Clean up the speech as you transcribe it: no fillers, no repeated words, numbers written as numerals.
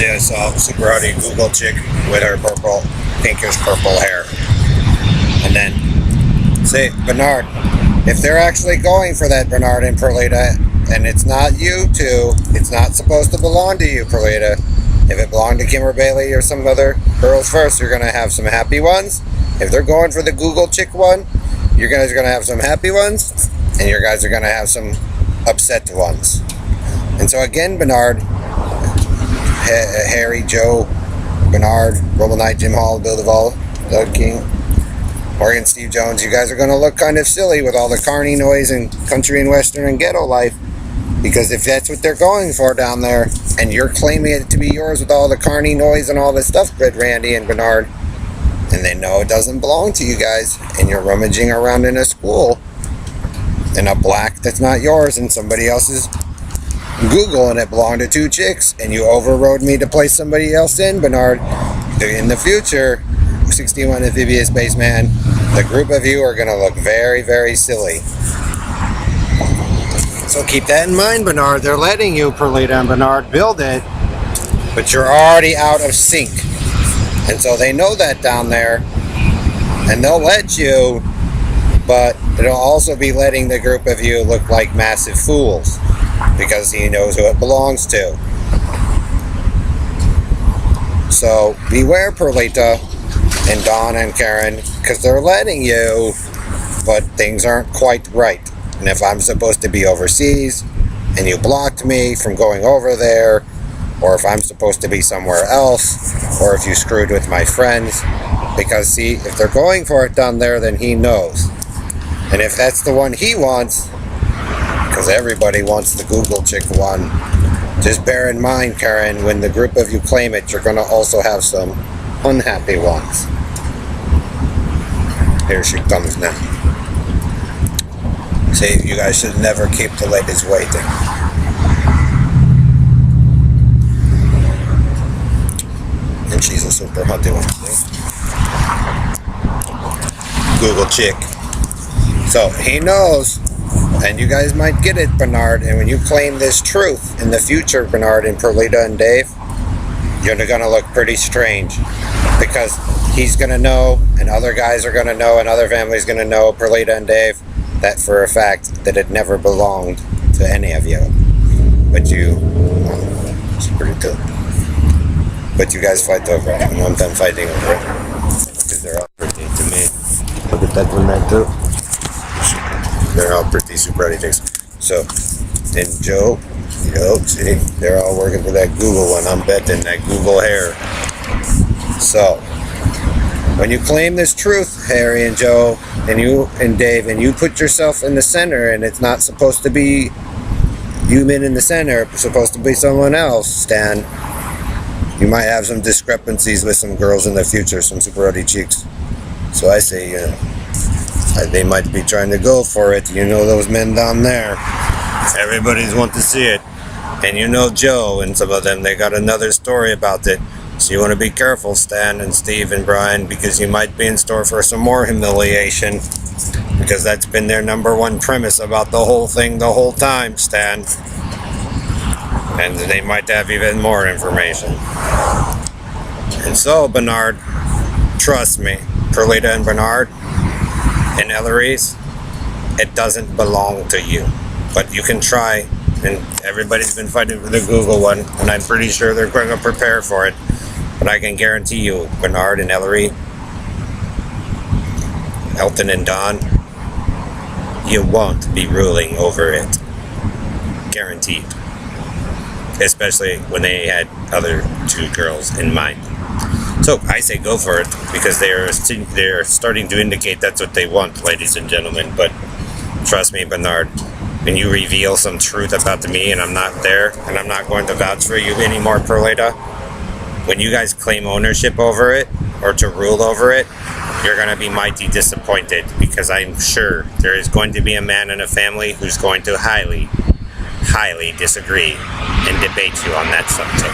Yeah, I saw super hottie Google chick with her pinkish purple hair. And then, say, Bernard, if they're actually going for that Bernard and Perlita, and it's not you two, it's not supposed to belong to you, Perlita. If it belonged to Kimber Bailey or some other girls first, you're going to have some happy ones. If they're going for the Google chick one, you guys are going to have some happy ones, and you guys are going to have some upset ones. And so again, Bernard, Harry, Joe, Bernard, Roman Knight, Jim Hall, Bill Duvall, Doug King, Morgan, Steve Jones, you guys are going to look kind of silly with all the carny noise and country and western and ghetto life, because if that's what they're going for down there, and you're claiming it to be yours with all the carny noise and all this stuff, Red Randy and Bernard, and they know it doesn't belong to you guys, and you're rummaging around in a school in a black that's not yours and somebody else's Google, and it belonged to two chicks, and you overrode me to place somebody else in, Bernard. In the future, 61 Amphibious Spaceman, the group of you are going to look very, very silly. So keep that in mind, Bernard. They're letting you, Perlita and Bernard, build it, but you're already out of sync. And so they know that down there, and they'll let you, but it'll also be letting the group of you look like massive fools, because he knows who it belongs to. So beware, Perlita and Dawn and Karen, because they're letting you, but things aren't quite right. And if I'm supposed to be overseas and you blocked me from going over there, or if I'm supposed to be somewhere else, or if you screwed with my friends, because see, if they're going for it down there, then he knows. And if that's the one he wants, because everybody wants the Google chick one, just bear in mind, Karen, when the group of you claim it, you're going to also have some unhappy ones. Here she comes now. See, you guys should never keep the ladies waiting. And she's a super hottie one, see? Google chick. So he knows, and you guys might get it, Bernard, and when you claim this truth in the future, Bernard and Perlita and Dave, you're going to look pretty strange, because he's going to know, and other guys are going to know, and other families going to know, Perlita and Dave, that for a fact that it never belonged to any of you. But you, it's pretty good. But you guys fight over it. I want them fighting over it, because they're all pretty to me. Look at that one there too. They're all pretty super ready chicks. So, and Joe, see, they're all working for that Google one. I'm betting that Google hair. So, when you claim this truth, Harry and Joe, and you and Dave, and you put yourself in the center, and it's not supposed to be human in the center, it's supposed to be someone else, Stan, you might have some discrepancies with some girls in the future, some super ruddy cheeks. So I say, they might be trying to go for it. You know those men down there. Everybody's want to see it. And you know Joe and some of them, they got another story about it. So you want to be careful, Stan and Steve and Brian, because you might be in store for some more humiliation. Because that's been their number one premise about the whole thing the whole time, Stan. And they might have even more information. And so, Bernard, trust me, Perlita and Bernard and Eloise, it doesn't belong to you. But you can try, and everybody's been fighting for the Google one, and I'm pretty sure they're going to prepare for it. But I can guarantee you, Bernard and Ellery, Elton and Don, you won't be ruling over it. Guaranteed. Especially when they had other two girls in mind. So I say go for it, because they're starting to indicate that's what they want, ladies and gentlemen. But trust me, Bernard, when you reveal some truth about me and I'm not there, and I'm not going to vouch for you anymore, Perlita, when you guys claim ownership over it, or to rule over it, you're going to be mighty disappointed, because I'm sure there is going to be a man in a family who's going to highly disagree and debate you on that subject.